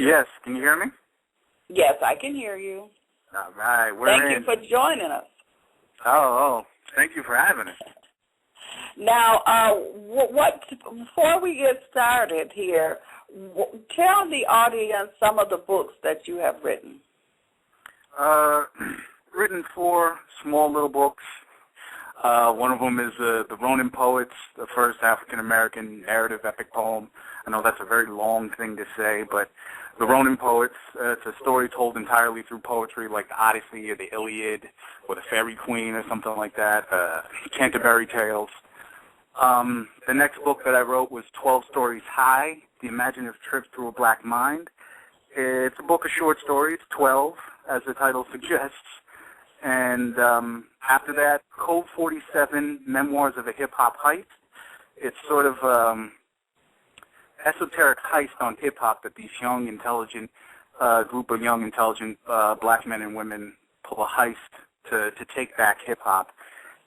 Yes, can you hear me? Yes, I can hear you. All right, Thank you for joining us. Thank you for having us. Now, before we get started here, tell the audience some of the books that you have written. Written 4 small little books. One of them is The Ronin Poets, the first African-American narrative epic poem. I know that's a very long thing to say, but The Ronin Poets, it's a story told entirely through poetry, like the Odyssey or the Iliad or the Fairy Queen or something like that, Canterbury Tales. The next book that I wrote was 12 Stories High, The Imaginative Trip Through a Black Mind. It's a book of short stories, 12, as the title suggests. And after that, Code 47, Memoirs of a Hip-Hop Heist. It's sort of esoteric heist on hip-hop that these young, intelligent, group of young, intelligent black men and women pull a heist to take back hip-hop.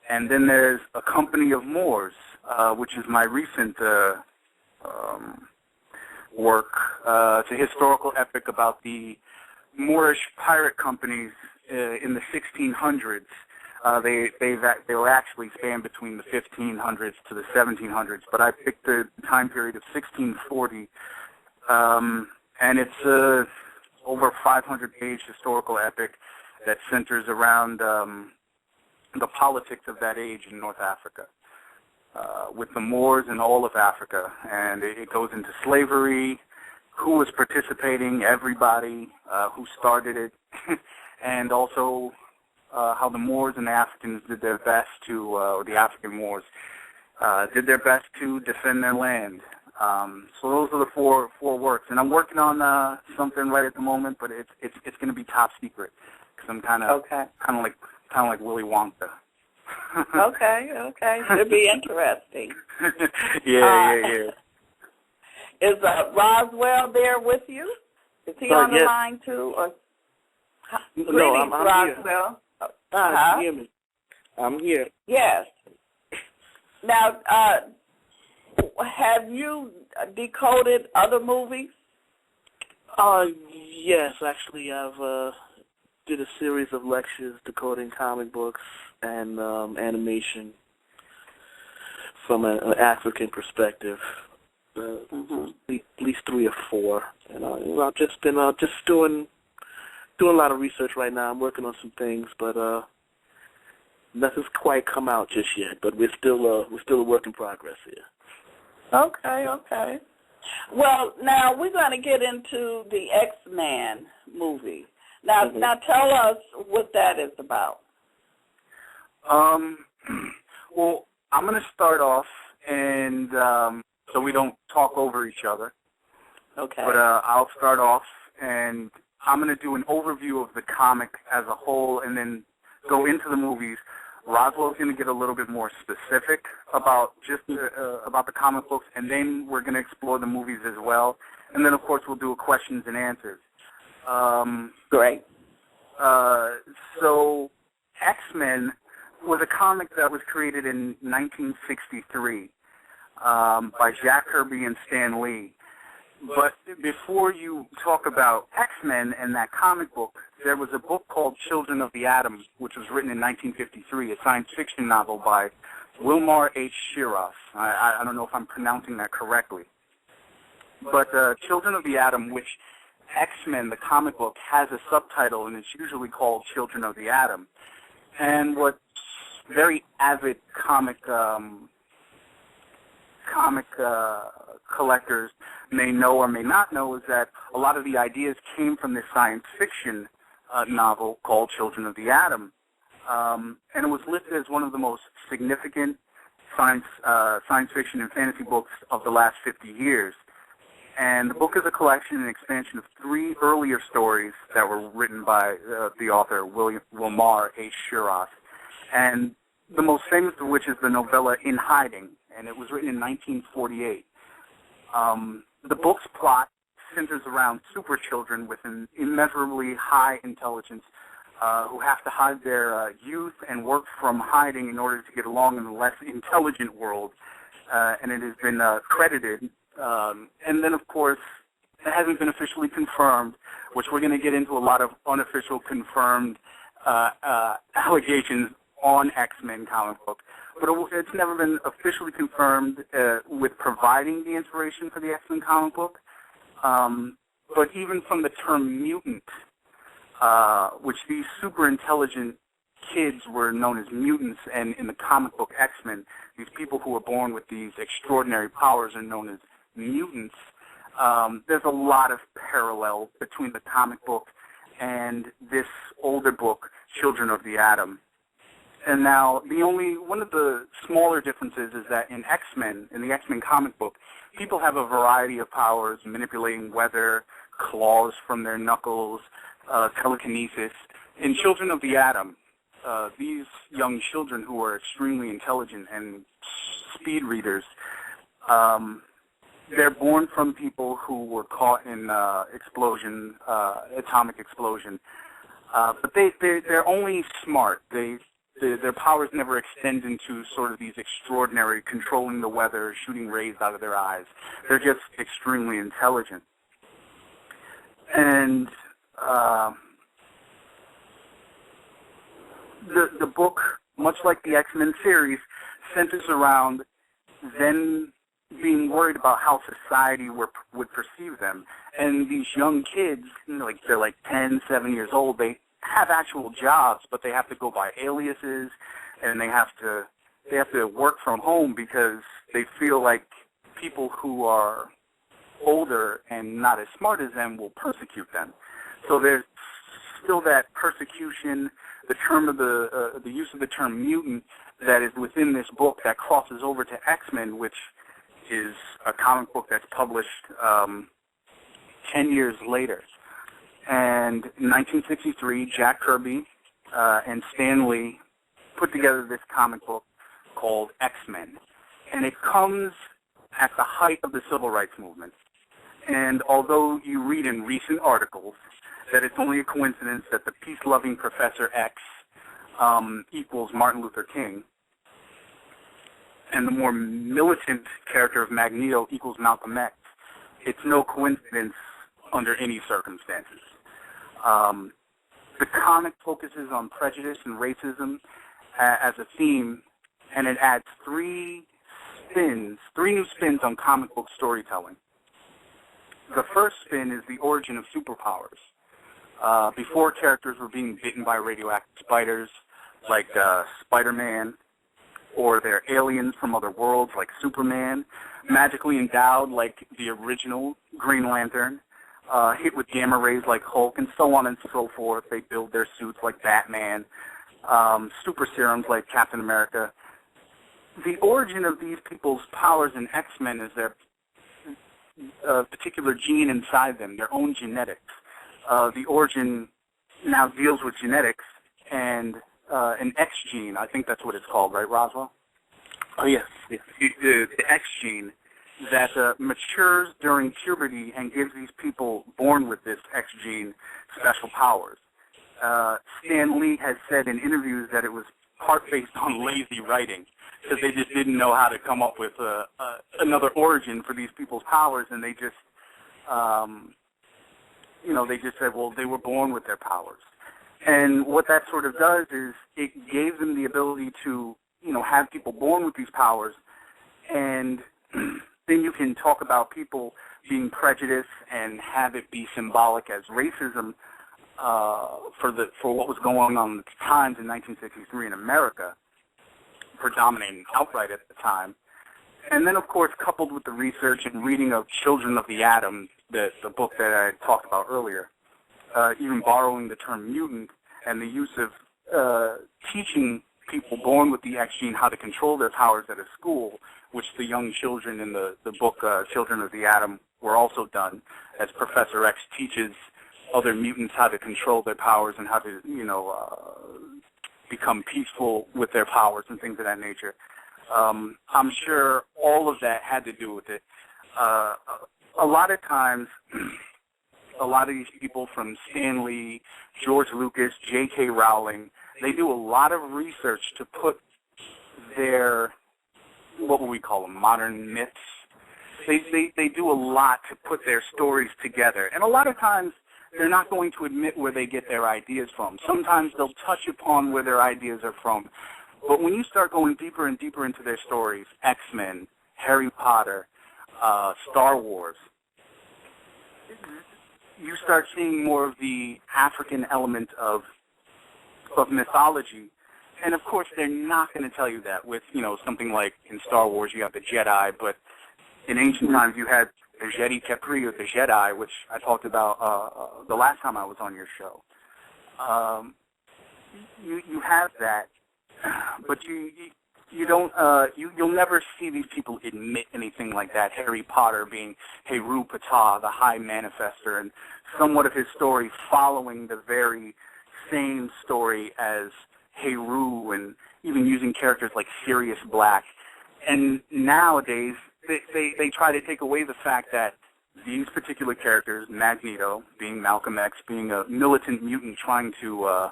And then there's A Company of Moors, which is my recent work. It's a historical epic about the Moorish pirate companies in the 1600s. They will actually span between the 1500s to the 1700s, but I picked the time period of 1640, and it's over 500-page historical epic that centers around the politics of that age in North Africa, with the Moors in all of Africa, and it goes into slavery, who was participating, everybody, who started it, and also how the Moors and the Africans did their best to, or the African Moors, did their best to defend their land. So those are the four works, and I'm working on something right at the moment, but it's going to be top secret because I'm kind of like Willy Wonka. Okay. Should be interesting. Yeah. Is Roswell there with you? Is he on the line too? Or? No, I'm Roswell. here. I'm here. Yes. Now, have you decoded other movies? Yes, actually, I've did a series of lectures decoding comic books and animation from an African perspective. At least 3 or 4, and I've just been doing a lot of research right now. I'm working on some things, but nothing's quite come out just yet. But we're still a work in progress here. Okay. Well, now we're going to get into the X-Men movie. Now tell us what that is about. Well, I'm going to start off, and so we don't talk over each other. Okay. But I'll start off, and I'm going to do an overview of the comic as a whole, and then go into the movies. Roswell's going to get a little bit more specific about about the comic books, and then we're going to explore the movies as well. And then, of course, we'll do a questions and answers. Great. So X-Men was a comic that was created in 1963 by Jack Kirby and Stan Lee. But before you talk about X-Men and that comic book, there was a book called Children of the Atom, which was written in 1953, a science fiction novel by Wilmar H. Shiras. I don't know if I'm pronouncing that correctly. But Children of the Atom, which X-Men, the comic book, has a subtitle, and it's usually called Children of the Atom. And what very avid comic collectors may know or may not know is that a lot of the ideas came from this science fiction novel called Children of the Atom. And it was listed as one of the most significant science fiction and fantasy books of the last 50 years. And the book is a collection and expansion of 3 earlier stories that were written by the author, Wilmar H. Shiras. And the most famous of which is the novella In Hiding, and it was written in 1948. The book's plot centers around super children with an immeasurably high intelligence who have to hide their youth and work from hiding in order to get along in the less intelligent world. And it has been credited. And then, of course, that hasn't been officially confirmed, which we're going to get into a lot of unofficial confirmed allegations on X-Men comic book. But it's never been officially confirmed with providing the inspiration for the X-Men comic book. But even from the term mutant, which these super intelligent kids were known as mutants, and in the comic book X-Men, these people who were born with these extraordinary powers are known as mutants. There's a lot of parallel between the comic book and this older book, Children of the Atom. And now, one of the smaller differences is that in X-Men, in the X-Men comic book, people have a variety of powers, manipulating weather, claws from their knuckles, telekinesis. In Children of the Atom, these young children who are extremely intelligent and speed readers, they're born from people who were caught in atomic explosion. But they're only smart. Their powers never extend into sort of these extraordinary controlling the weather, shooting rays out of their eyes. They're just extremely intelligent. And the book, much like the X-Men series, centers around them being worried about how society would perceive them. And these young kids, they're like 10, 7 years old, they have actual jobs, but they have to go by aliases, and they have to work from home because they feel like people who are older and not as smart as them will persecute them. So there's still that persecution. The term of the use of the term mutant that is within this book that crosses over to X-Men, which is a comic book that's published 10 years later. And in 1963, Jack Kirby and Stan Lee put together this comic book called X-Men. And it comes at the height of the Civil Rights Movement. And although you read in recent articles that it's only a coincidence that the peace-loving Professor X equals Martin Luther King, and the more militant character of Magneto equals Malcolm X, it's no coincidence under any circumstances. The comic focuses on prejudice and racism as a theme, and it adds three new spins on comic book storytelling. The first spin is the origin of superpowers. Before, characters were being bitten by radioactive spiders, like Spider-Man, or they're aliens from other worlds, like Superman, magically endowed, like the original Green Lantern, hit with gamma rays like Hulk, and so on and so forth. They build their suits like Batman, super serums like Captain America. The origin of these people's powers in X-Men is their particular gene inside them, their own genetics. The origin now deals with genetics and an X gene. I think that's what it's called, right, Roswell? Oh, yes. The X gene that matures during puberty and gives these people born with this X gene special powers. Stan Lee has said in interviews that it was part based on lazy writing, because they just didn't know how to come up with another origin for these people's powers, and they just, they just said, well, they were born with their powers. And what that sort of does is it gave them the ability to, have people born with these powers, and then you can talk about people being prejudiced and have it be symbolic as racism for what was going on at the times in 1963 in America, predominating outright at the time. And then, of course, coupled with the research and reading of Children of the Atom, the book that I talked about earlier, even borrowing the term mutant and the use of teaching people born with the X gene how to control their powers at a school, which the young children in the book Children of the Atom were also done, as Professor X teaches other mutants how to control their powers and how to, become peaceful with their powers and things of that nature. I'm sure all of that had to do with it. A lot of times, a lot of these people from Stan Lee, George Lucas, J.K. Rowling, they do a lot of research to put their, what would we call them, modern myths. they do a lot to put their stories together. And a lot of times they're not going to admit where they get their ideas from. Sometimes they'll touch upon where their ideas are from. But when you start going deeper and deeper into their stories, X-Men, Harry Potter, Star Wars, you start seeing more of the African element of mythology. And, of course, they're not going to tell you that with, something like in Star Wars you have the Jedi, but in ancient times you had the Jedi Capri or the Jedi, which I talked about the last time I was on your show. You have that, but you don't you'll never see these people admit anything like that. Harry Potter being Heru Ptah, the High Manifester, and somewhat of his story following the very same story as Heru, and even using characters like Sirius Black. And nowadays they try to take away the fact that these particular characters, Magneto being Malcolm X, being a militant mutant trying to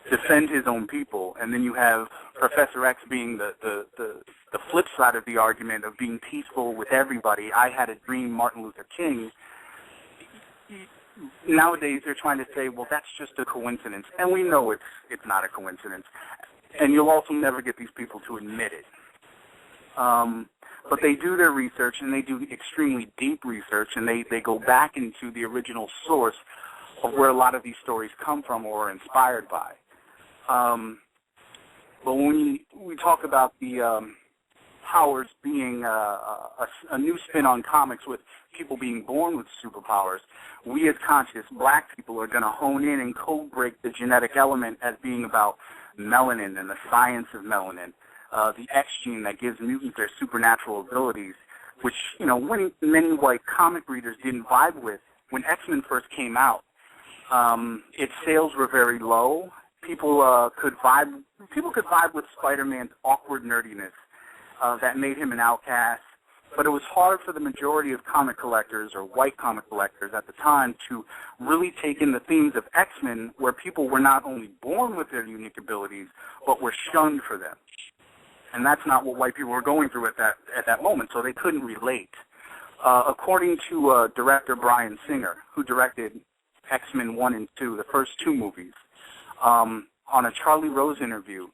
defend his own people, and then you have Professor X being the flip side of the argument of being peaceful with everybody. I had a dream, Martin Luther King. Nowadays they're trying to say, well, that's just a coincidence, and we know it's not a coincidence. And you'll also never get these people to admit it. But they do their research, and they do extremely deep research, and they go back into the original source of where a lot of these stories come from or are inspired by. But when we talk about the powers being a new spin on comics with people being born with superpowers, we as conscious black people are going to hone in and code break the genetic element as being about melanin and the science of melanin, the X gene that gives mutants their supernatural abilities, which, many white comic readers didn't vibe with. When X-Men first came out, its sales were very low. People could vibe with Spider-Man's awkward nerdiness that made him an outcast. But it was hard for the majority of comic collectors or white comic collectors at the time to really take in the themes of X-Men, where people were not only born with their unique abilities, but were shunned for them. And that's not what white people were going through at that moment, so they couldn't relate. According to director Bryan Singer, who directed X-Men 1 and 2, the first two movies, on a Charlie Rose interview,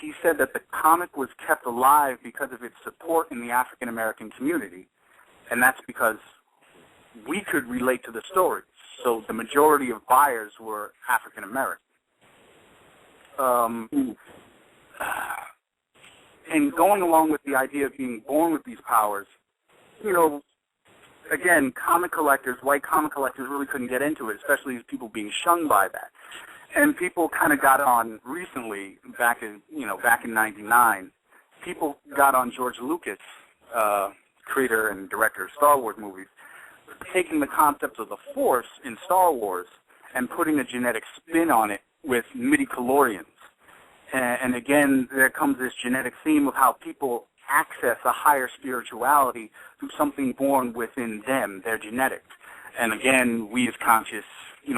he said that the comic was kept alive because of its support in the African-American community, and that's because we could relate to the stories. So the majority of buyers were African-American. And going along with the idea of being born with these powers, again, comic collectors, white comic collectors really couldn't get into it, especially as people being shunned by that. And people kind of got on recently, back in '99. People got on George Lucas, creator and director of Star Wars movies, taking the concept of the Force in Star Wars and putting a genetic spin on it with midi-chlorians. And again, there comes this genetic theme of how people access a higher spirituality through something born within them, their genetics. And again, we as conscious,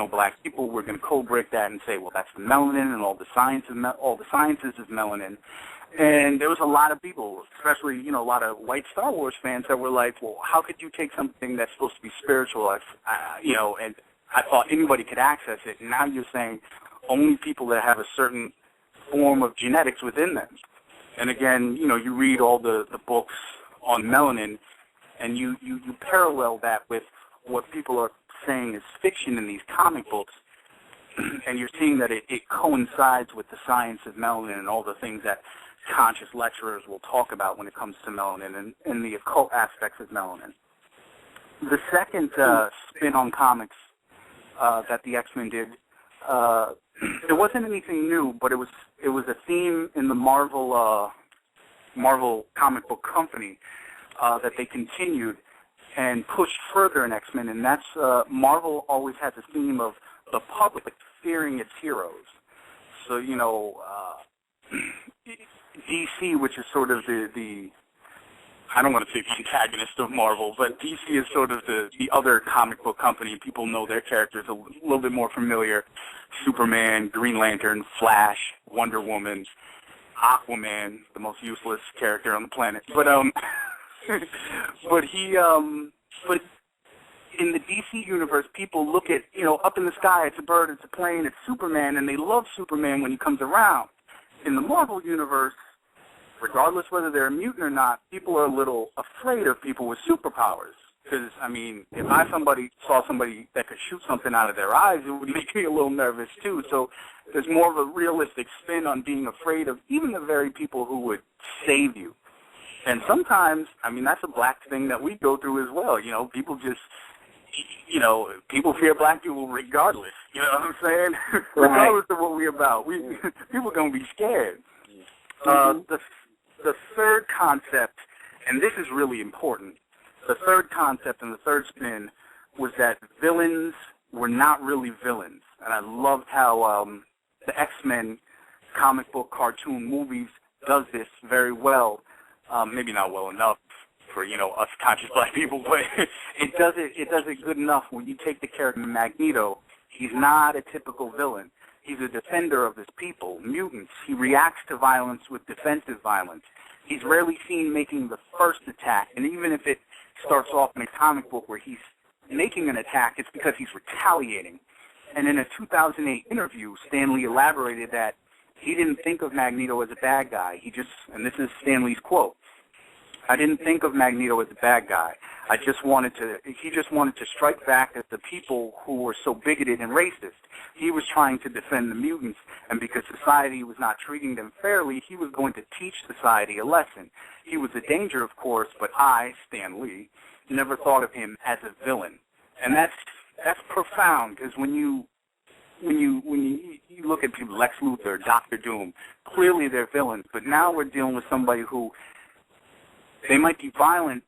black people, we're going to code break that and say, well, that's the melanin and all the sciences of melanin. And there was a lot of people, especially, a lot of white Star Wars fans that were like, well, how could you take something that's supposed to be spiritual, and I thought anybody could access it. And now you're saying only people that have a certain form of genetics within them. And again, you read all the books on melanin, and you parallel that with what people are saying is fiction in these comic books, and you're seeing that it coincides with the science of melanin and all the things that conscious lecturers will talk about when it comes to melanin and the occult aspects of melanin. The second spin on comics that the X-Men did, it wasn't anything new, but it was a theme in the Marvel comic book company that they continued and pushed further in X-Men, and that's Marvel always has a theme of the public fearing its heroes. So, DC, which is sort of the I don't want to say the antagonist of Marvel, but DC is sort of the other comic book company. People know their characters a little bit more familiar. Superman, Green Lantern, Flash, Wonder Woman, Aquaman, the most useless character on the planet. But but but in the DC universe, people look at, up in the sky, it's a bird, it's a plane, it's Superman, and they love Superman when he comes around. In the Marvel universe, regardless whether they're a mutant or not, people are a little afraid of people with superpowers. Because, if saw somebody that could shoot something out of their eyes, it would make me a little nervous, too. So there's more of a realistic spin on being afraid of even the very people who would save you. And sometimes, that's a black thing that we go through as well. People just, people fear black people regardless. You know what I'm saying? Right. Regardless of what we're about. People are going to be scared. The third concept, and this is really important, the third concept and the third spin was that villains were not really villains. And I loved how the X-Men comic book cartoon movies does this very well. Maybe not well enough for, us conscious black people, but it does it good enough. When you take the character Magneto, he's not a typical villain. He's a defender of his people, mutants. He reacts to violence with defensive violence. He's rarely seen making the first attack, and even if it starts off in a comic book where he's making an attack, it's because he's retaliating. And in a 2008 interview, Stan Lee elaborated that he didn't think of Magneto as a bad guy. And this is Stan Lee's quote, "I didn't think of Magneto as a bad guy. He just wanted to strike back at the people who were so bigoted and racist. He was trying to defend the mutants, and because society was not treating them fairly, he was going to teach society a lesson. He was a danger, of course, but I, Stan Lee, never thought of him as a villain." And that's profound, because when you look at people, Lex Luthor, Dr. Doom, clearly they're villains, but now we're dealing with somebody who, they might be violent,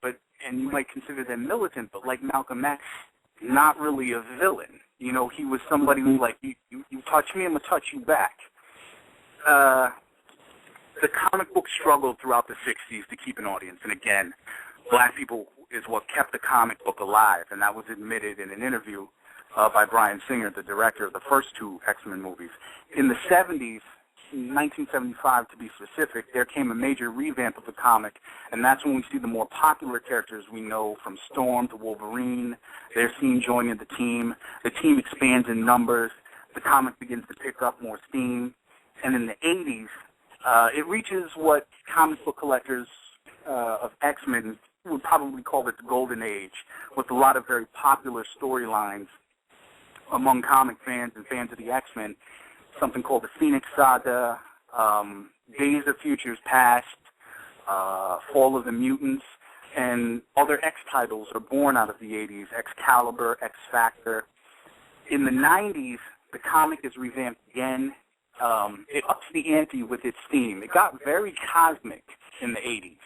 and you might consider them militant, but like Malcolm X, not really a villain. He was somebody who, like, you touch me, I'm going to touch you back. The comic book struggled throughout the 60s to keep an audience, and again, black people is what kept the comic book alive, and that was admitted in an interview by Bryan Singer, the director of the first two X-Men movies. In the 70s, 1975 to be specific, there came a major revamp of the comic, and that's when we see the more popular characters we know, from Storm to Wolverine. They're seen joining the team. The team expands in numbers. The comic begins to pick up more steam. And in the 80s, it reaches what comic book collectors of X-Men would probably call it the golden age, with a lot of very popular storylines among comic fans and fans of the X-Men. Something called the Phoenix Saga, Days of Futures Past, Fall of the Mutants, and other X titles are born out of the 80s, Excalibur, X-Factor. In the 90s, the comic is revamped again. It ups the ante with its theme. It got very cosmic in the 80s.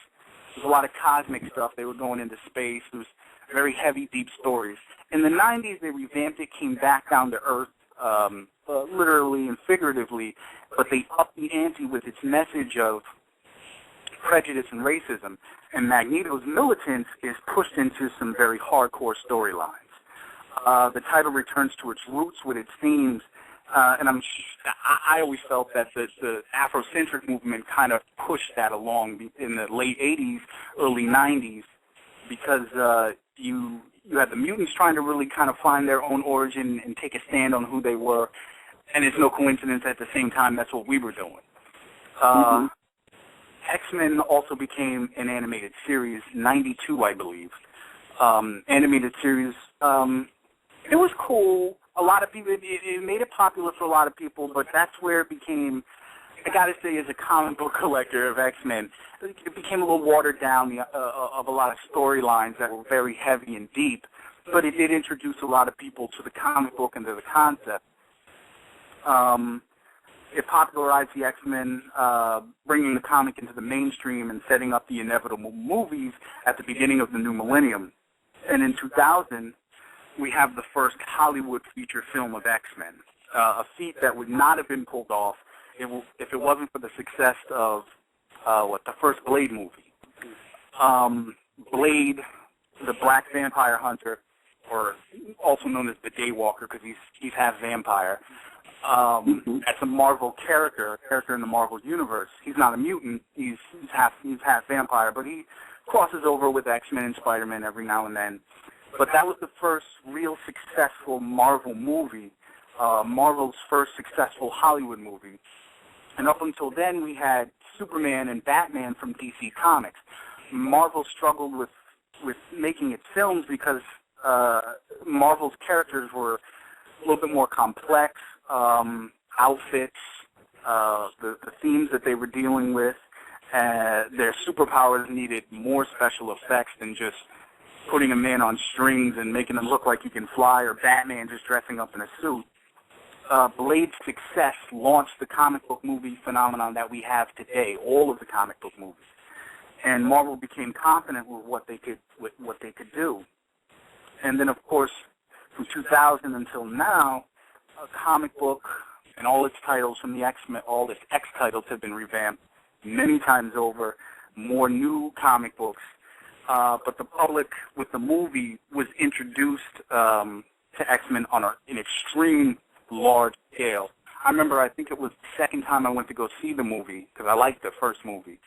There was a lot of cosmic stuff. They were going into space. It was very heavy, deep stories. In the 90s, they revamped it, came back down to earth, literally and figuratively, but they upped the ante with its message of prejudice and racism. And Magneto's militance is pushed into some very hardcore storylines. The title returns to its roots with its themes, and I always felt that the Afrocentric movement kind of pushed that along in the late 80s, early 90s, because you had the mutants trying to really kind of find their own origin and take a stand on who they were, and it's no coincidence at the same time that's what we were doing. X-Men also became an animated series, 92, I believe. Animated series, it was cool. A lot of people, it made it popular for a lot of people, but that's where it became, I got to say, as a comic book collector of X-Men, it became a little watered down of a lot of storylines that were very heavy and deep, but it did introduce a lot of people to the comic book and to the concept. It popularized the X-Men, bringing the comic into the mainstream and setting up the inevitable movies at the beginning of the new millennium. And in 2000, we have the first Hollywood feature film of X-Men, a feat that would not have been pulled off if it wasn't for the success of the first Blade movie. Blade, the black vampire hunter, or also known as the Daywalker because he's half vampire. That's a Marvel character, a character in the Marvel universe. He's not a mutant. He's half vampire, but he crosses over with X-Men and Spider-Man every now and then. But that was the first real successful Marvel movie, Marvel's first successful Hollywood movie. And up until then, we had Superman and Batman from DC Comics. Marvel struggled with making its films because Marvel's characters were a little bit more complex, outfits, the themes that they were dealing with, their superpowers needed more special effects than just putting a man on strings and making him look like he can fly, or Batman just dressing up in a suit. Blade's success launched the comic book movie phenomenon that we have today, all of the comic book movies. And Marvel became confident with what they could do. And then, of course, from 2000 until now, a comic book and all its titles from the X-Men, all its X titles have been revamped many times over, more new comic books. But the public, with the movie, was introduced to X-Men on an extreme large scale. I remember, I think it was the second time I went to go see the movie, because I liked the first movie.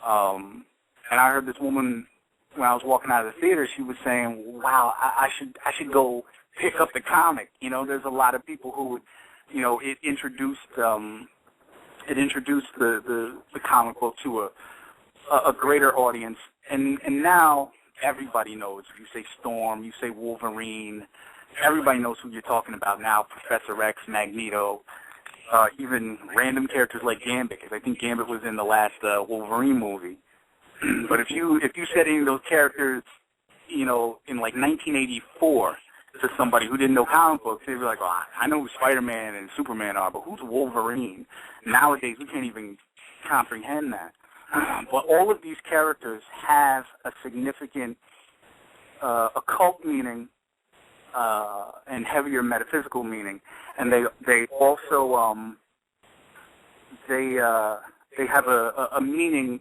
And I heard this woman, when I was walking out of the theater, she was saying, wow, I should go pick up the comic. You know, there's a lot of people who would, you know, it introduced the comic book to a greater audience. And now everybody knows. You say Storm, you say Wolverine, everybody knows who you're talking about now, Professor X, Magneto, even random characters like Gambit, because I think Gambit was in the last Wolverine movie. But if you said any of those characters, you know, in like 1984 to somebody who didn't know comic books, they'd be like, oh, I know who Spider-Man and Superman are, but who's Wolverine? Nowadays, we can't even comprehend that. But all of these characters have a significant occult meaning and heavier metaphysical meaning, and they also they have a meaning,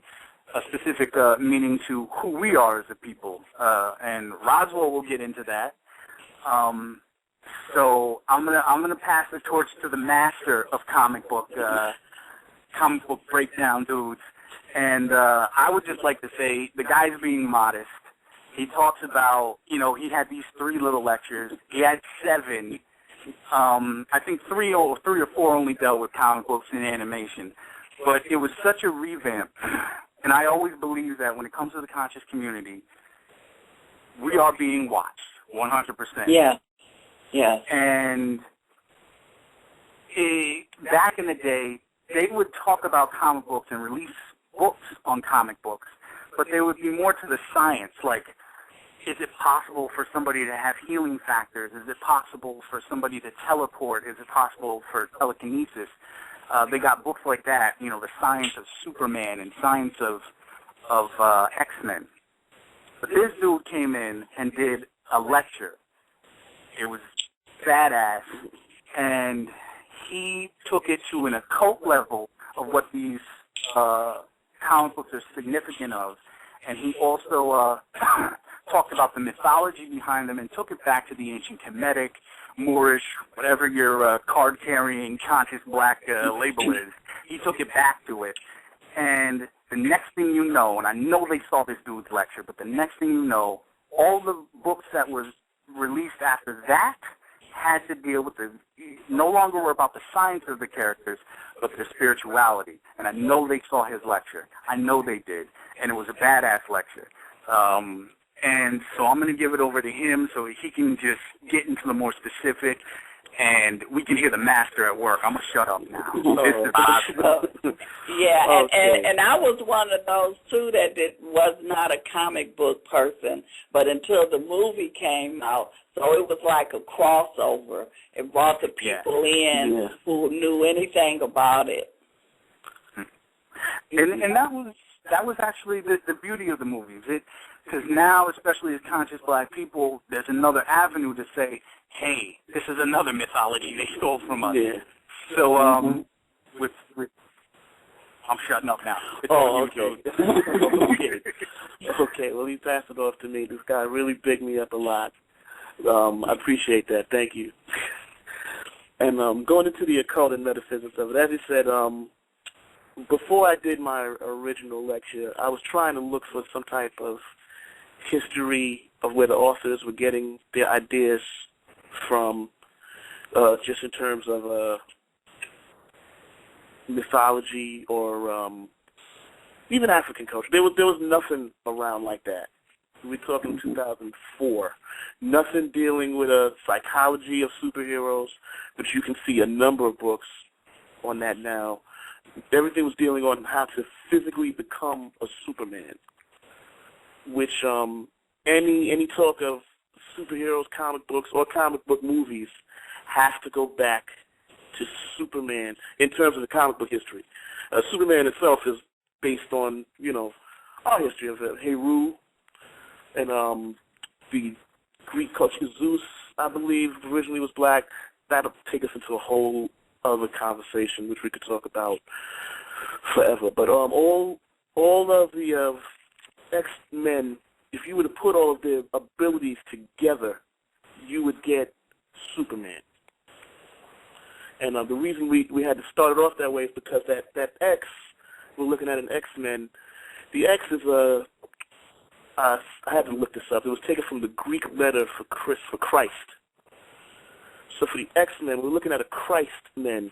a specific meaning to who we are as a people, and Roswell will get into that. So I'm gonna pass the torch to the master of comic book breakdown dudes, and I would just like to say the guy's being modest. He talks about, you know, he had these 3 little lectures. He had 7. I think 3 or 4 only dealt with comic books and animation, but it was such a revamp. And I always believe that when it comes to the conscious community, we are being watched 100%. Yeah. Yeah. And back in the day, they would talk about comic books and release books on comic books, but they would be more to the science, like, is it possible for somebody to have healing factors? Is it possible for somebody to teleport? Is it possible for telekinesis? They got books like that, you know, the science of Superman and science of X-Men. But this dude came in and did a lecture. It was badass, and he took it to an occult level of what these comic books are significant of, and he also talked about the mythology behind them and took it back to the ancient Kemetic, Moorish, whatever your card-carrying conscious black label is. He took it back to it, and the next thing you know, and I know they saw this dude's lecture, but the next thing you know, all the books that was released after that had to deal with no longer were about the science of the characters, but their spirituality. And I know they saw his lecture. I know they did. And it was a badass lecture. And so I'm going to give it over to him so he can just get into the more specific, and we can hear the master at work. I'm going to shut up now. Yeah, and I was one of those, too, that was not a comic book person, but until the movie came out, so it was like a crossover. It brought the people in who knew anything about it. And that was actually the beauty of the movies. Because now, especially as conscious black people, there's another avenue to say, hey, this is another mythology they stole from us. Yeah. So, with I'm shutting up now. Okay. Okay, well, you passed it off to me. This guy really bigged me up a lot. I appreciate that. Thank you. And going into the occult and metaphysics of it, as you said, before I did my original lecture, I was trying to look for some type of history of where the authors were getting their ideas from, just in terms of mythology or even African culture. There was nothing around like that. We're talking 2004. Nothing dealing with a psychology of superheroes, but you can see a number of books on that now. Everything was dealing on how to physically become a Superman, which any talk of superheroes, comic books, or comic book movies has to go back to Superman in terms of the comic book history. Superman itself is based on, our history of Heru and the Greek culture. Zeus, I believe, originally was black. That'll take us into a whole other conversation, which we could talk about forever. But all of the X-Men, if you were to put all of their abilities together, you would get Superman. And the reason we had to start it off that way is because that X, we're looking at an X-Men. The X is I had to look this up. It was taken from the Greek letter for Christ. So for the X-Men, we're looking at a Christ-Men,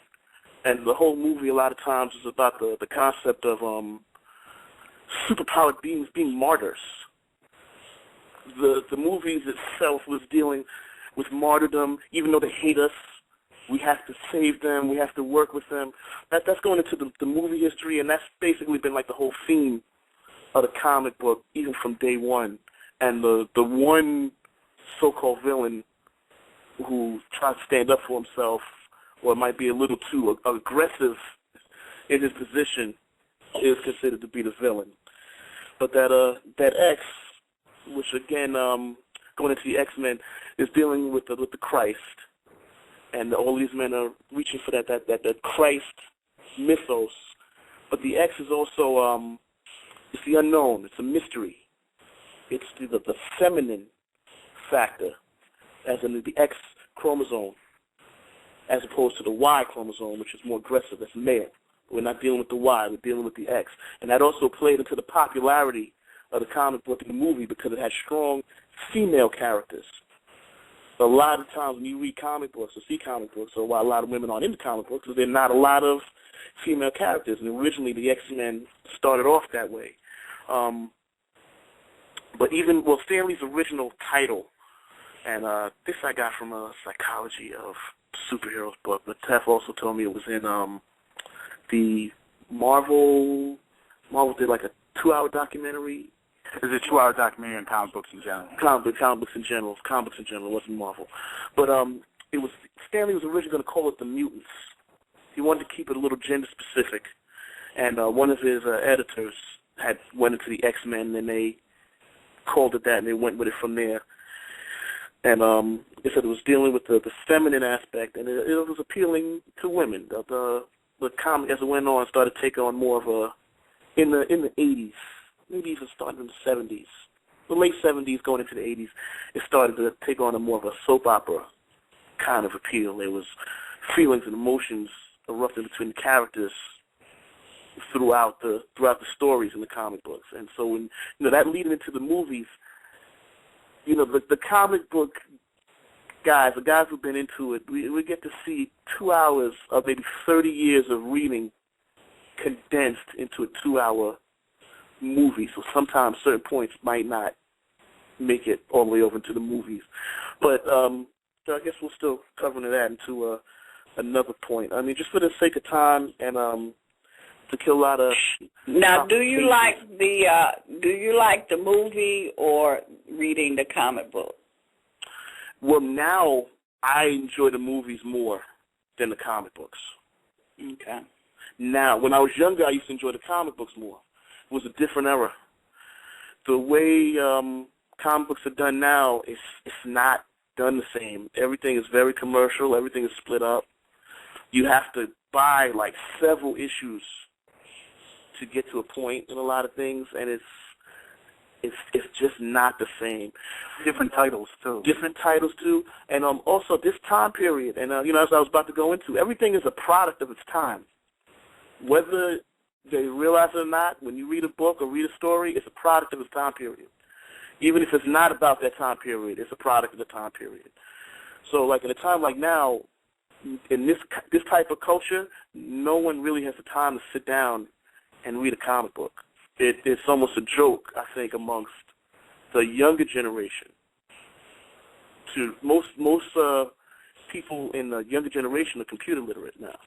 and the whole movie a lot of times is about the concept of superpowered beings being martyrs. The movies itself was dealing with martyrdom. Even though they hate us, we have to save them. We have to work with them. That's going into the movie history, and that's basically been like the whole theme of the comic book, even from day one. And the one so-called villain who tries to stand up for himself, or might be a little too aggressive in his position, is considered to be the villain. But that X, which again, going into the X-Men, is dealing with the Christ, and all these men are reaching for that Christ mythos. But the X is also it's the unknown. It's a mystery. It's the feminine factor, as in the X chromosome, as opposed to the Y chromosome, which is more aggressive. That's male. We're not dealing with the Y. We're dealing with the X. And that also played into the popularity of the comic book and the movie because it had strong female characters. A lot of times when you read comic books or see comic books, or why a lot of women aren't into comic books, because there are not a lot of female characters. And originally the X-Men started off that way. But Stanley's original title, and this I got from a Psychology of Superheroes book, but Tef also told me it was in the Marvel did like a 2-hour documentary. It's a 2-hour documentary on comic books in general. Comic books in general, it wasn't Marvel. But Stanley was originally going to call it The Mutants. He wanted to keep it a little gender specific, and one of his editors went into the X-Men, and they called it that, and they went with it from there. And they said it was dealing with the feminine aspect, and it was appealing to women. The comic, as it went on, started taking on more of a, in the 80s, maybe even starting in the 70s, the late 70s going into the 80s, it started to take on a more of a soap opera kind of appeal. There was feelings and emotions erupting between the characters throughout the stories in the comic books. And so when that leading into the movies, the comic book guys, the guys who've been into it, we get to see 2 hours of maybe 30 years of reading condensed into a 2-hour movie. So sometimes certain points might not make it all the way over into the movies. But so I guess we'll still cover that into another point. I mean, just for the sake of time and to kill a lot of. Now, do you like the movie or reading the comic book? Well, now I enjoy the movies more than the comic books. Okay. Now, when I was younger, I used to enjoy the comic books more. It was a different era. The way comic books are done now, it's not done the same. Everything is very commercial. Everything is split up. You have to buy like several issues to get to a point in a lot of things, and it's just not the same. Different titles too. And also this time period, and as I was about to go into, everything is a product of its time. Whether they realize it or not, when you read a book or read a story, it's a product of its time period. Even if it's not about that time period, it's a product of the time period. So, like, in a time like now, in this type of culture, no one really has the time to sit down and read a comic book. It's almost a joke, I think, amongst the younger generation. To most people in the younger generation are computer literate now.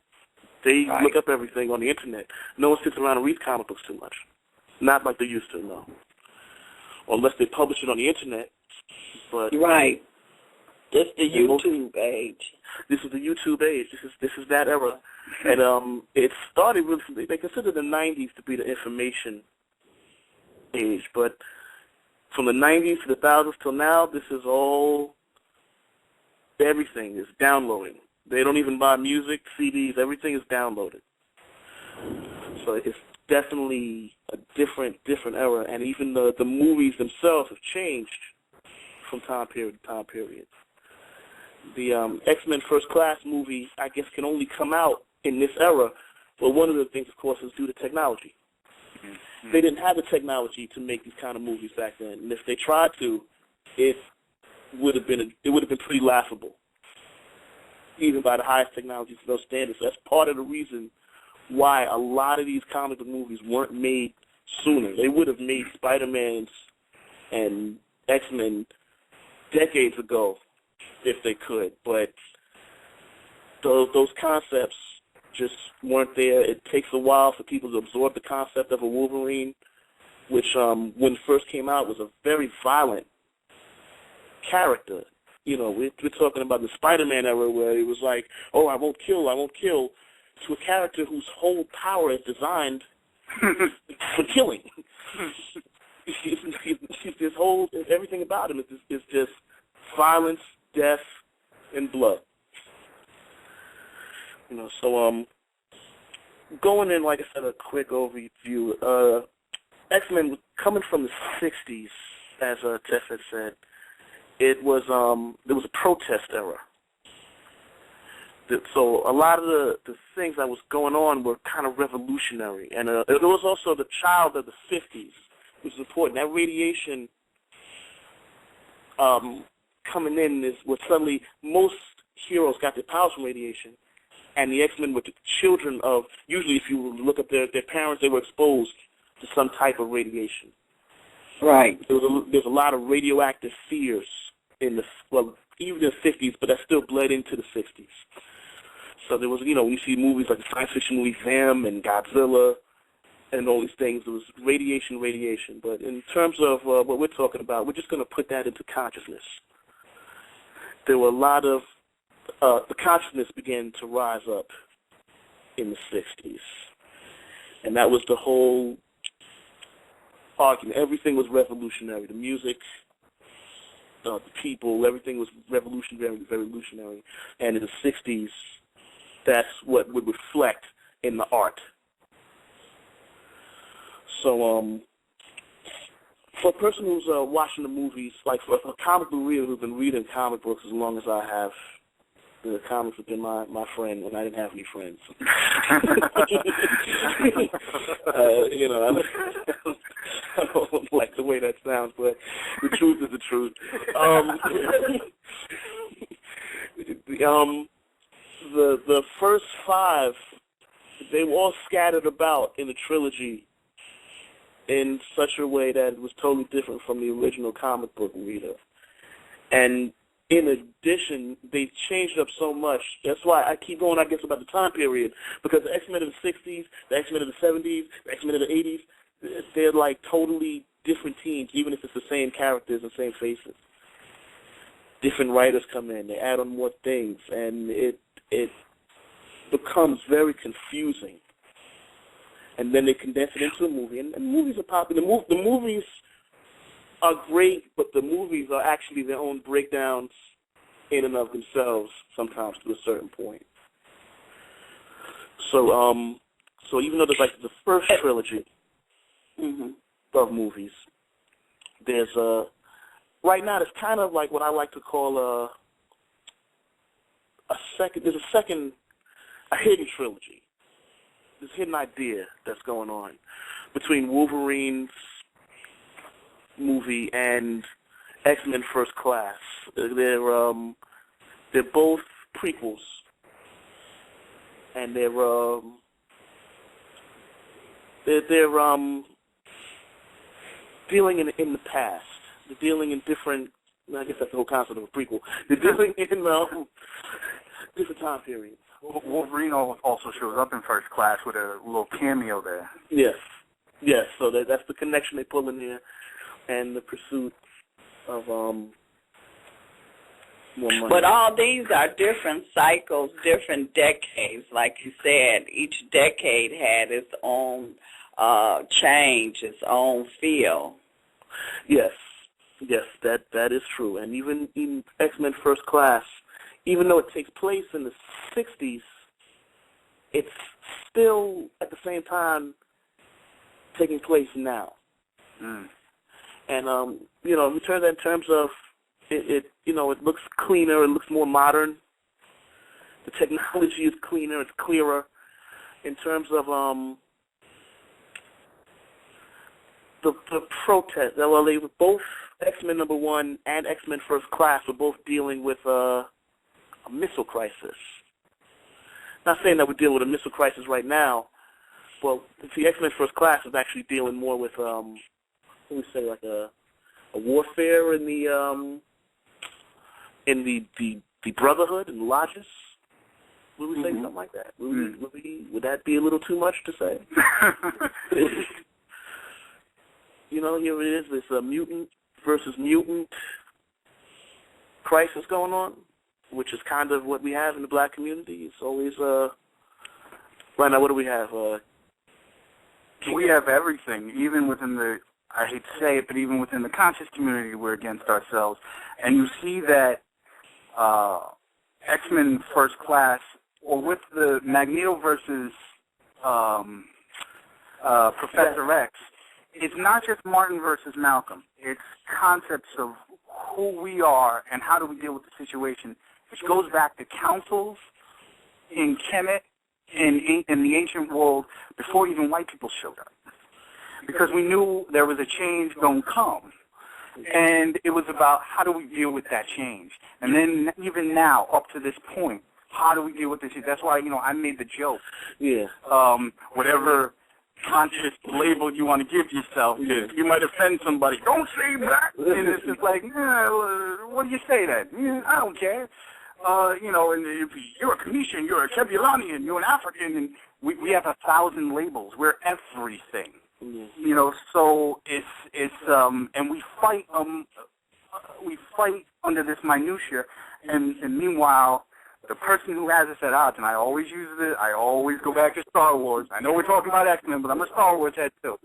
They look up everything on the internet. No one sits around and reads comic books too much. Not like they used to, no. Or unless they publish it on the internet. But right. This is the YouTube age. This is the YouTube age. This is that era. And it started really, they consider the 90s to be the information age. But from the 90s to the 2000s till now, this is all, everything is downloading. They don't even buy music, CDs. Everything is downloaded. So it's definitely a different era. And even the movies themselves have changed from time period to time period. The X-Men First Class movie, I guess, can only come out in this era. But one of the things, of course, is due to technology. Mm-hmm. They didn't have the technology to make these kind of movies back then. And if they tried to, it would have been pretty laughable, even by the highest technology for those standards. So that's part of the reason why a lot of these comic book movies weren't made sooner. They would have made Spider-Mans and X-Men decades ago if they could, but those concepts just weren't there. It takes a while for people to absorb the concept of a Wolverine, which when it first came out was a very violent character. You know, we're talking about the Spider-Man era where it was like, oh, I won't kill, to a character whose whole power is designed for killing. His whole, everything about him is just violence, death, and blood. You know, so going in, like I said, a quick overview. X-Men was coming from the 60s, as Jeff had said. It was there was a protest era. So a lot of the things that was going on were kind of revolutionary. And there was also the child of the 50s, which is important. That radiation coming in was suddenly, most heroes got their powers from radiation, and the X-Men were the children of, usually if you look at their parents, they were exposed to some type of radiation. Right. There's a lot of radioactive fears in even in the 50s, but that still bled into the 60s. So there was, you see movies like the science fiction movie Them and Godzilla and all these things. There was radiation. But in terms of what we're talking about, we're just going to put that into consciousness. There were a lot of, the consciousness began to rise up in the 60s. And that was the whole argument. Everything was revolutionary. The music, the people, everything was revolutionary. And in the 60s, that's what would reflect in the art. So for a person who's watching the movies, like for a comic book reader who's been reading comic books as long as I have, the comics have been my friend when I didn't have any friends. I don't like the way that sounds, but the truth is the truth. The first 5, they were all scattered about in the trilogy in such a way that it was totally different from the original comic book reader. And in addition, they changed up so much. That's why I keep going, I guess, about the time period, because the X-Men of the 60s, the X-Men of the 70s, the X-Men of the 80s, they're like totally different teams, even if it's the same characters and same faces. Different writers come in, they add on more things, and it becomes very confusing. And then they condense it into a movie, and movies are popular. The movies are great, but the movies are actually their own breakdowns in and of themselves sometimes to a certain point. So so even though there's like the first trilogy of movies, there's right now it's kind of like what I like to call a hidden trilogy. hidden idea that's going on between Wolverine's movie and X-Men First Class. They're both prequels, and they're dealing in the past. They're dealing in different. I guess that's the whole concept of a prequel. They're dealing in different time periods. Wolverine also shows up in First Class with a little cameo there. Yes. So that's the connection they pull in there, and the pursuit of more money. But all these are different cycles, different decades. Like you said, each decade had its own change, its own feel. Yes, that is true. And even in X-Men First Class, even though it takes place in the 60s, it's still at the same time taking place now. Mm. And we turn that in terms of it looks cleaner, it looks more modern. The technology is cleaner, it's clearer. In terms of the protest, well, they were both X-Men #1 and X-Men First Class were both dealing with a missile crisis. Not saying that we're dealing with a missile crisis right now. Well, the X-Men First Class is actually dealing more with what we say, like a warfare in the Brotherhood and the Lodges. Would we say something like that? Would that be a little too much to say? Here it is, this mutant versus mutant crisis going on, which is kind of what we have in the black community. It's always, right now, what do we have? We have everything, even within the, I hate to say it, but even within the conscious community, we're against ourselves. And you see that X-Men First Class, or with the Magneto versus Professor X, it's not just Martin versus Malcolm. It's concepts of who we are and how do we deal with the situation, which goes back to councils in Kemet in the ancient world before even white people showed up. Because we knew there was a change going to come. And it was about how do we deal with that change. And then even now, up to this point, how do we deal with this? That's why, I made the joke. Yeah. Whatever conscious label you want to give yourself, you might offend somebody. Don't say black. And it's just like, what do you say then? I don't care. And if you're a Commission, you're a Kebulanian, you're an African, and we have 1,000 labels. We're everything. Mm-hmm. So it's and we fight under this minutia, and meanwhile, the person who has us at odds, and I always go back to Star Wars. I know we're talking about X-Men, but I'm a Star Wars head too.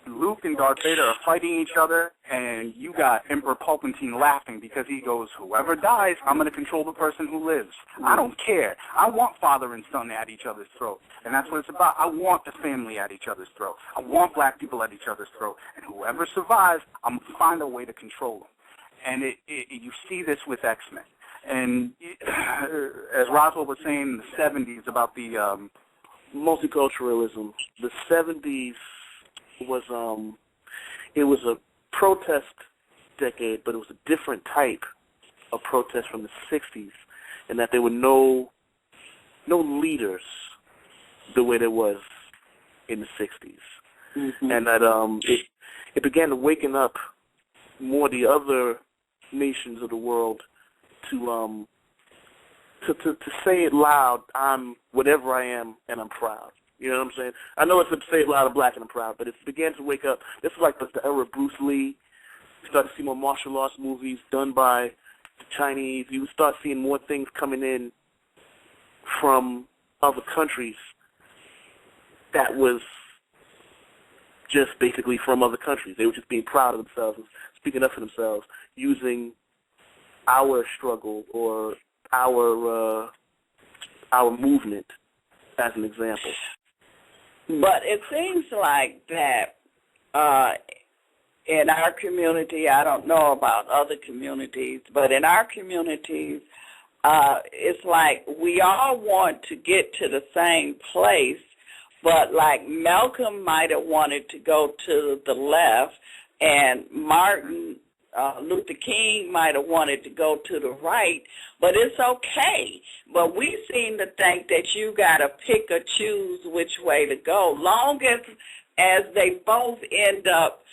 Luke and Darth Vader are fighting each other, and you got Emperor Palpatine laughing because he goes, whoever dies, I'm going to control the person who lives. I don't care. I want father and son at each other's throat, and that's what it's about. I want the family at each other's throat. I want black people at each other's throat, and whoever survives, I'm going to find a way to control them. And you see this with X-Men. And as Roswell was saying in the 70s about the multiculturalism, the 70s was it was a protest decade, but it was a different type of protest from the 60s, in that there were no leaders the way there was in the 60s. Mm-hmm. And that it began to waken up more the other nations of the world to say it loud, I'm whatever I am and I'm proud. You know what I'm saying? I know it's to say it loud, I'm black and I'm proud, but it began to wake up. This is like the era of Bruce Lee. You start to see more martial arts movies done by the Chinese. You start seeing more things coming in from other countries that was just basically from other countries. They were just being proud of themselves and speaking up for themselves, using our struggle or our movement as an example. But it seems like that in our community, I don't know about other communities, but in our communities, it's like we all want to get to the same place, but like Malcolm might have wanted to go to the left, and Martin Luther King might have wanted to go to the right, but it's okay. But we seem to think that you got to pick or choose which way to go, long as they both end up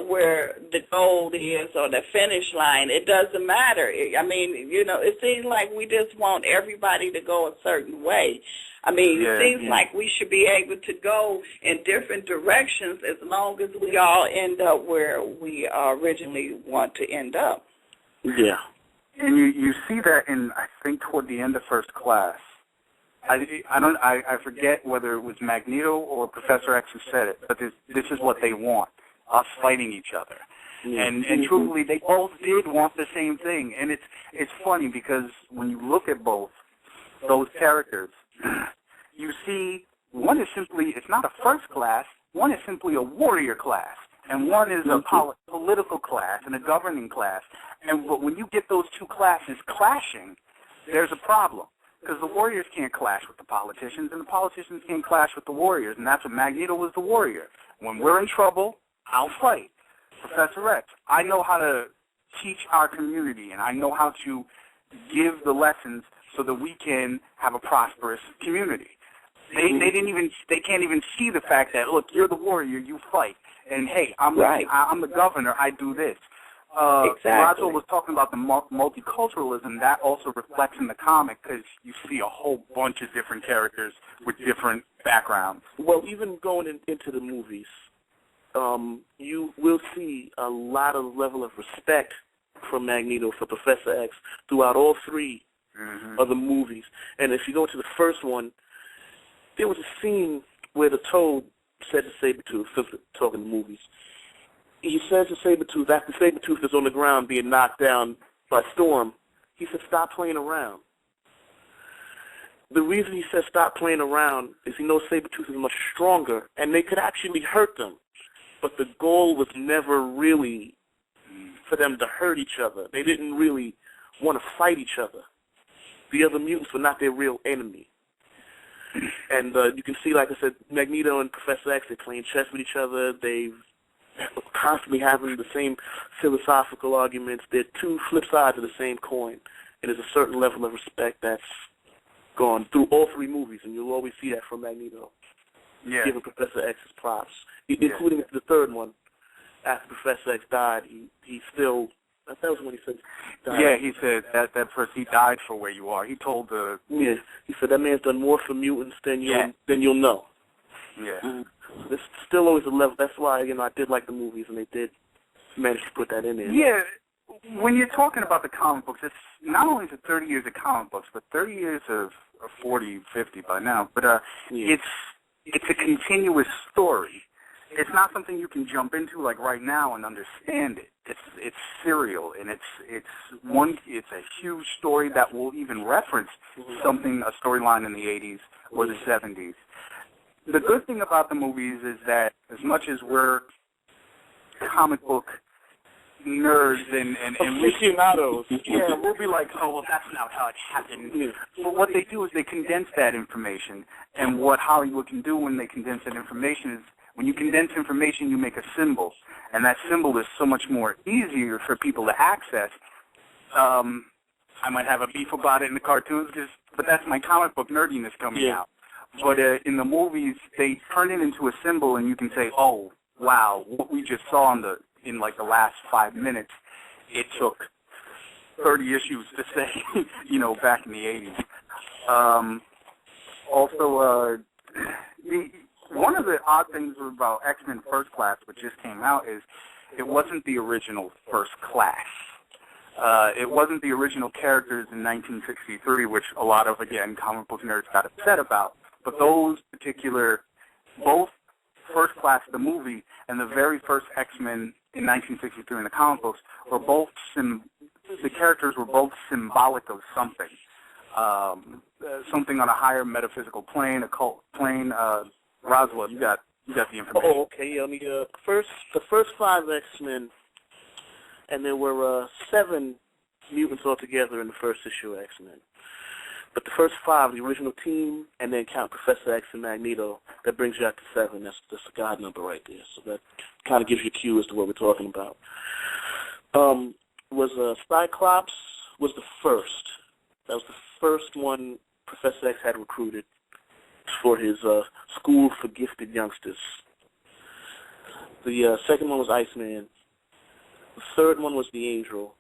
where the goal is or the finish line. It doesn't matter. I mean, you know, it seems like we just want everybody to go a certain way. I mean, it seems like we should be able to go in different directions as long as we all end up where we originally want to end up. Yeah. And you see that in, I think, toward the end of First Class. I forget whether it was Magneto or Professor X who said it, but this is what they want, us fighting each other. Yeah. And truthfully, they both did want the same thing. And it's funny because when you look at both those characters, you see one is simply, it's not a first class, one is simply a warrior class, and one is a political class and a governing class. But when you get those two classes clashing, there's a problem, because the warriors can't clash with the politicians, and the politicians can't clash with the warriors, and that's what Magneto was, the warrior. When we're in trouble, I'll fight. Professor X, I know how to teach our community, and I know how to give the lessons so that we can have a prosperous community. They can't even see the fact that, look, you're the warrior, you fight, and hey, I'm the governor, I do this. Exactly. Roswell was talking about the multiculturalism. That also reflects in the comic because you see a whole bunch of different characters with different backgrounds. Well, even going into the movies, you will see a lot of level of respect for Magneto, for Professor X, throughout all three of the movies. And if you go to the first one, there was a scene where the Toad said to Sabretooth, talking the movies, he says to Sabretooth, after Sabretooth is on the ground being knocked down by Storm, he said, stop playing around. The reason he says stop playing around is he knows Sabretooth is much stronger, and they could actually hurt them. But the goal was never really for them to hurt each other. They didn't really want to fight each other. The other mutants were not their real enemy. And you can see, like I said, Magneto and Professor X, they're playing chess with each other. They're constantly having the same philosophical arguments. They're two flip sides of the same coin. And there's a certain level of respect that's gone through all three movies, and you'll always see that from Magneto. Yeah. Giving Professor X his props, including the third one. After Professor X died, he still, that was when he said he died. Yeah, he said that first he died for where you are. He told the... Yeah, he said that man's done more for mutants than you'll know. Yeah. There's still always a level. That's why, I did like the movies, and they did manage to put that in there. Yeah, when you're talking about the comic books, it's not only the 30 years of comic books, but 30 years of 40, 50 by now. But it's a continuous story. It's not something you can jump into like right now and understand it. It's serial, and it's a huge story that will even reference a storyline in the 80s or the 70s. The good thing about the movies is that as much as we're comic book nerds and aficionados, we'll be like, oh, well, that's not how it happened. Yeah. But what they do is they condense that information, and what Hollywood can do when they condense that information is, when you condense information, you make a symbol, and that symbol is so much more easier for people to access. I might have a beef about it in the cartoons, but that's my comic book nerdiness coming out. But in the movies, they turn it into a symbol, and you can say, oh, wow, what we just saw in the last 5 minutes, it took 30 issues to say, back in the 80s. Also, one of the odd things about X-Men First Class, which just came out, is it wasn't the original First Class. It wasn't the original characters in 1963, which a lot of, again, comic book nerds got upset about. But those particular, both First Class, the movie, and the very first X-Men in 1963 in the comic books were both the characters were both symbolic of something, something on a higher metaphysical plane, occult plane. Roswell, you got the information. Oh, okay. Yeah, the first 5 X-Men, and there were 7 mutants altogether in the first issue of X-Men. But the first 5, the original team, and then count Professor X and Magneto, that brings you out to 7. That's a God number right there. So that kind of gives you a cue as to what we're talking about. Cyclops was the first. That was the first one Professor X had recruited for his school for gifted youngsters. The second one was Iceman. The third one was the Angel.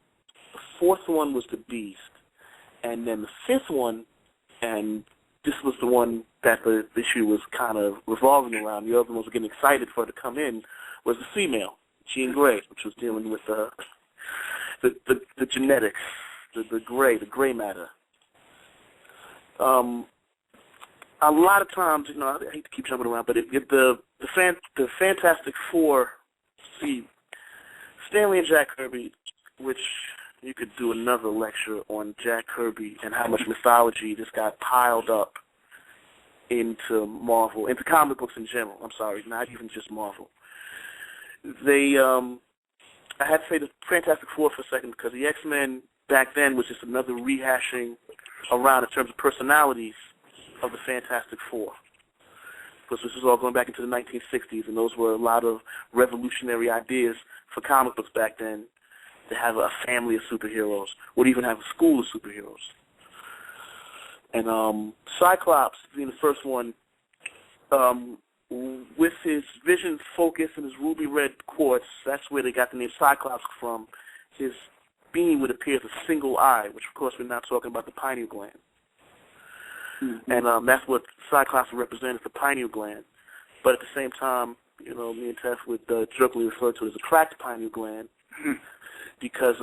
The fourth one was the Beast. And then the fifth one, and this was the one that the issue was kind of revolving around, the other ones were getting excited for it to come in, was the female, Jean Grey, which was dealing with the genetics, the gray matter. A lot of times, I hate to keep jumping around, but the Fantastic Four, see, Stan Lee and Jack Kirby, which you could do another lecture on Jack Kirby and how much mythology just got piled up into Marvel, into comic books in general. I'm sorry, not even just Marvel. I had to say the Fantastic Four for a second because the X-Men back then was just another rehashing around in terms of personalities of the Fantastic Four. Because this is all going back into the 1960s, and those were a lot of revolutionary ideas for comic books back then, to have a family of superheroes, or even have a school of superheroes. And Cyclops, being the first one, with his vision focus and his ruby red quartz, that's where they got the name Cyclops from. His beam would appear as a single eye, which of course we're not talking about the pineal gland. Mm-hmm. And that's what Cyclops would represent, is the pineal gland. But at the same time, me and Tess would jokingly refer to it as a cracked pineal gland, because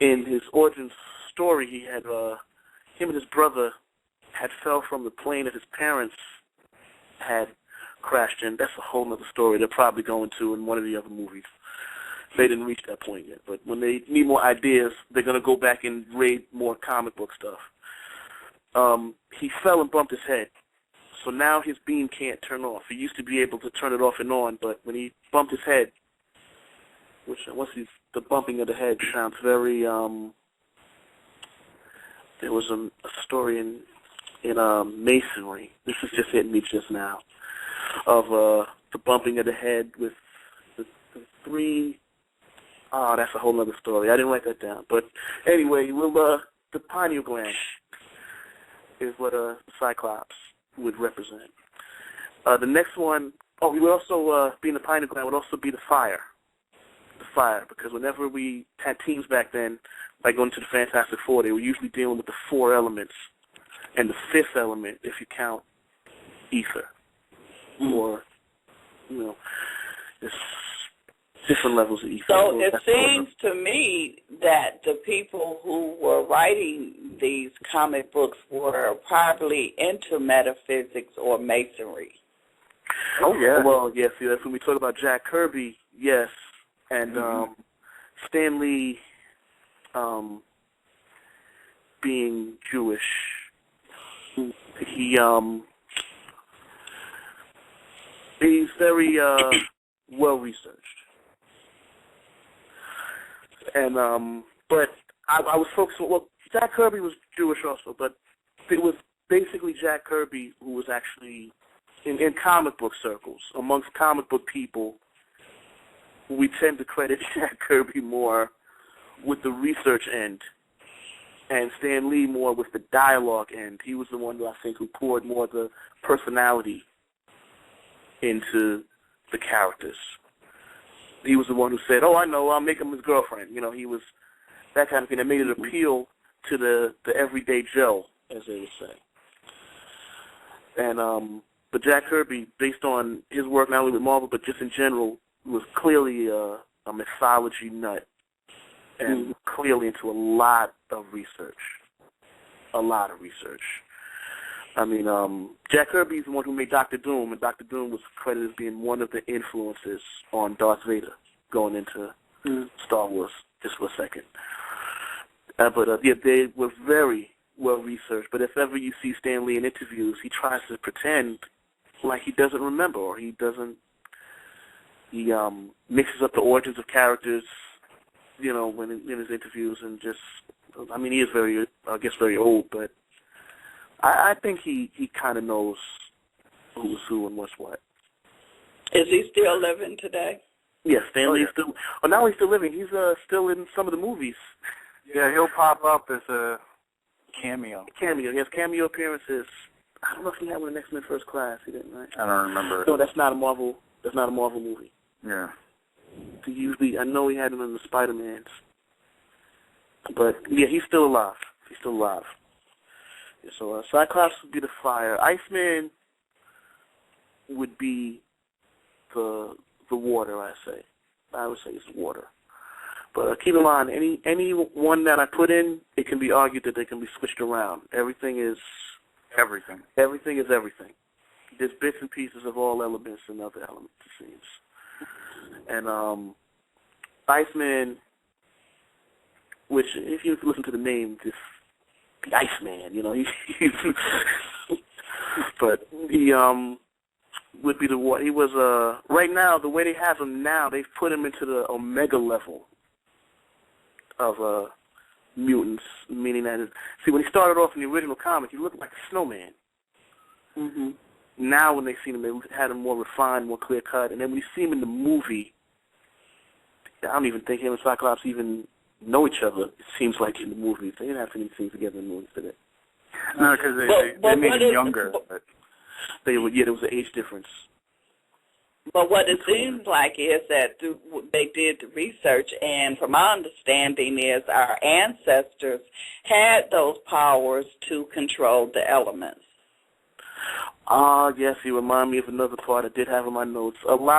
in his origin story, he had him and his brother had fell from the plane that his parents had crashed in. That's a whole other story they're probably going to in one of the other movies. They didn't reach that point yet, but when they need more ideas, they're going to go back and raid more comic book stuff. He fell and bumped his head, so now his beam can't turn off. He used to be able to turn it off and on, but when he bumped his head, the bumping of the head sounds very, there was a story in Masonry, this is just hitting me just now, of the bumping of the head with the three. Oh, that's a whole other story. I didn't write that down. But anyway, the pineal gland is what Cyclops would represent. The next one, we would also, being the pineal gland, would also be the fire. The fire, because whenever we had teams back then, like going to the Fantastic Four, they were usually dealing with the 4 elements, and the 5th element, if you count ether, or, it's different levels of ether. So it seems to me that the people who were writing these comic books were probably into metaphysics or masonry. Oh, yeah. Well, yes, that's when we talk about Jack Kirby, yes, and Stan Lee being Jewish, he's very well-researched. And but I was focused on, Jack Kirby was Jewish also, but it was basically Jack Kirby who was actually in comic book circles, amongst comic book people, we tend to credit Jack Kirby more with the research end, and Stan Lee more with the dialogue end. He was the one who poured more of the personality into the characters. He was the one who said, "Oh, I know, I'll make him his girlfriend." He was that kind of thing that made it appeal to the everyday Joe, as they would say. And but Jack Kirby, based on his work not only with Marvel but just in general, was clearly a mythology nut, and clearly into a lot of research. A lot of research. I mean, Jack Kirby is the one who made Dr. Doom, and Dr. Doom was credited as being one of the influences on Darth Vader going into Star Wars, just for a second. They were very well-researched, but if ever you see Stan Lee in interviews, he tries to pretend like he doesn't remember, or he mixes up the origins of characters, when in his interviews, and just I mean, he is very, I guess, very old, but I think he kind of knows who's who and what's what. Is he still living today? Yes, Stanley is still. Oh, now he's still living. He's still in some of the movies. Yeah, he'll pop up as a cameo. Cameo. He has cameo appearances. I don't know if he had one in X-Men First Class. He didn't, right? I don't remember. No, that's not a Marvel. That's not a Marvel movie. Yeah. He usually, I know he had him in the Spider-Mans. But yeah, he's still alive. He's still alive. Yeah, so Cyclops would be the fire. Iceman would be the water. I would say it's water. But keep in mind, any one that I put in, it can be argued that they can be switched around. Everything is everything. Everything is everything. There's bits and pieces of all elements and other elements, it seems. And Iceman, which if you listen to the name, just the Iceman, you know, but he would be the what he was. Right now, the way they have him now, they've put him into the Omega level of mutants, meaning that see, when he started off in the original comic, he looked like a snowman. Mm-hmm. Now, when they seen him, they had him more refined, more clear cut, and then when you see him in the movie, I don't even think him and Cyclops even know each other. It seems like in the movies, they didn't have any scenes together in the movies, did they? No, because they made him younger. But there was an age difference. But what it seems like is that they did the research, and from my understanding is our ancestors had those powers to control the elements. Yes, you remind me of another part I did have in my notes. A lot